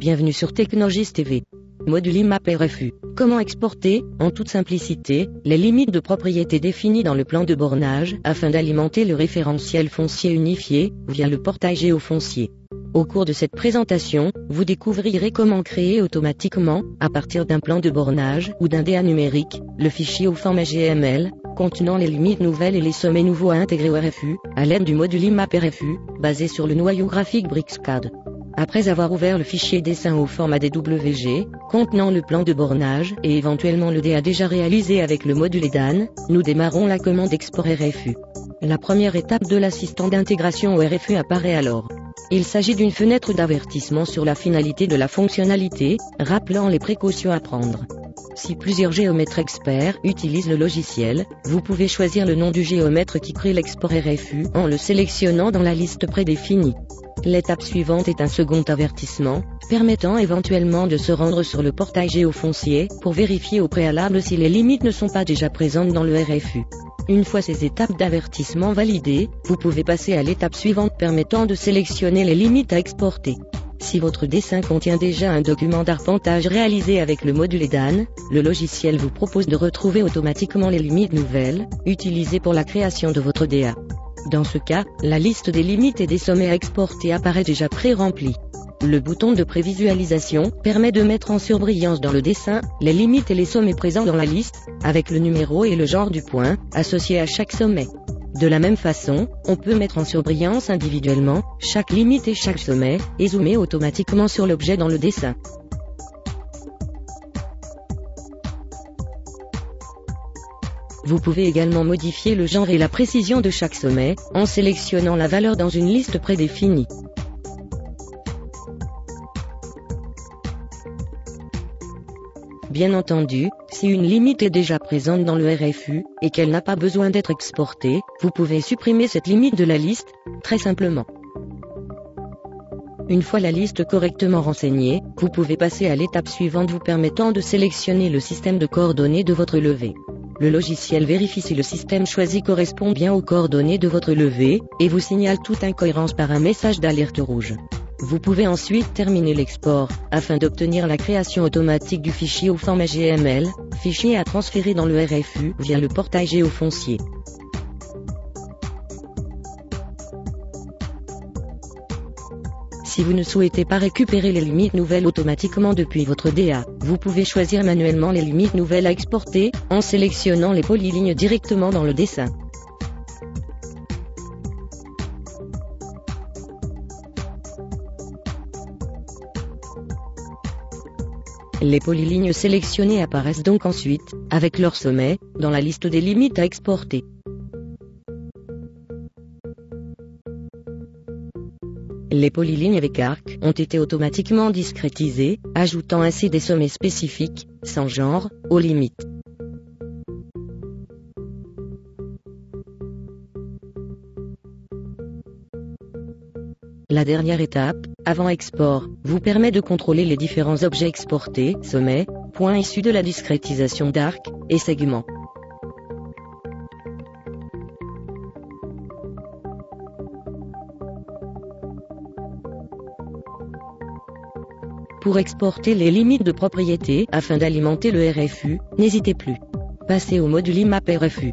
bienvenue sur Technologies TV. Module IMAP RFU. Comment exporter, en toute simplicité, les limites de propriété définies dans le plan de bornage afin d'alimenter le référentiel foncier unifié via le portail géofoncier. Au cours de cette présentation, vous découvrirez comment créer automatiquement, à partir d'un plan de bornage ou d'un DA numérique, le fichier au format GML, contenant les limites nouvelles et les sommets nouveaux à intégrer au RFU, à l'aide du module IMAP RFU, basé sur le noyau graphique BricsCAD. Après avoir ouvert le fichier dessin au format DWG, contenant le plan de bornage et éventuellement le DA déjà réalisé avec le module EDAN, nous démarrons la commande Export RFU. La première étape de l'assistant d'intégration au RFU apparaît alors. Il s'agit d'une fenêtre d'avertissement sur la finalité de la fonctionnalité, rappelant les précautions à prendre. Si plusieurs géomètres experts utilisent le logiciel, vous pouvez choisir le nom du géomètre qui crée l'export RFU en le sélectionnant dans la liste prédéfinie. L'étape suivante est un second avertissement, permettant éventuellement de se rendre sur le portail géofoncier pour vérifier au préalable si les limites ne sont pas déjà présentes dans le RFU. Une fois ces étapes d'avertissement validées, vous pouvez passer à l'étape suivante permettant de sélectionner les limites à exporter. Si votre dessin contient déjà un document d'arpentage réalisé avec le module EDAN, le logiciel vous propose de retrouver automatiquement les limites nouvelles, utilisées pour la création de votre DA. Dans ce cas, la liste des limites et des sommets à exporter apparaît déjà pré-remplie. Le bouton de prévisualisation permet de mettre en surbrillance dans le dessin les limites et les sommets présents dans la liste, avec le numéro et le genre du point associé à chaque sommet. De la même façon, on peut mettre en surbrillance individuellement chaque limite et chaque sommet, et zoomer automatiquement sur l'objet dans le dessin. Vous pouvez également modifier le genre et la précision de chaque sommet, en sélectionnant la valeur dans une liste prédéfinie. Bien entendu, si une limite est déjà présente dans le RFU, et qu'elle n'a pas besoin d'être exportée, vous pouvez supprimer cette limite de la liste, très simplement. Une fois la liste correctement renseignée, vous pouvez passer à l'étape suivante vous permettant de sélectionner le système de coordonnées de votre levée. Le logiciel vérifie si le système choisi correspond bien aux coordonnées de votre levée, et vous signale toute incohérence par un message d'alerte rouge. Vous pouvez ensuite terminer l'export, afin d'obtenir la création automatique du fichier au format GML, fichier à transférer dans le RFU via le portail géofoncier. Si vous ne souhaitez pas récupérer les limites nouvelles automatiquement depuis votre DA, vous pouvez choisir manuellement les limites nouvelles à exporter, en sélectionnant les polylignes directement dans le dessin. Les polylignes sélectionnées apparaissent donc ensuite, avec leur sommet, dans la liste des limites à exporter. Les polylignes avec arc ont été automatiquement discrétisées, ajoutant ainsi des sommets spécifiques, sans genre, aux limites. La dernière étape, avant export, vous permet de contrôler les différents objets exportés, sommets, points issus de la discrétisation d'arc, et segments. Pour exporter les limites de propriété afin d'alimenter le RFU, n'hésitez plus. Passez au module IMAP RFU.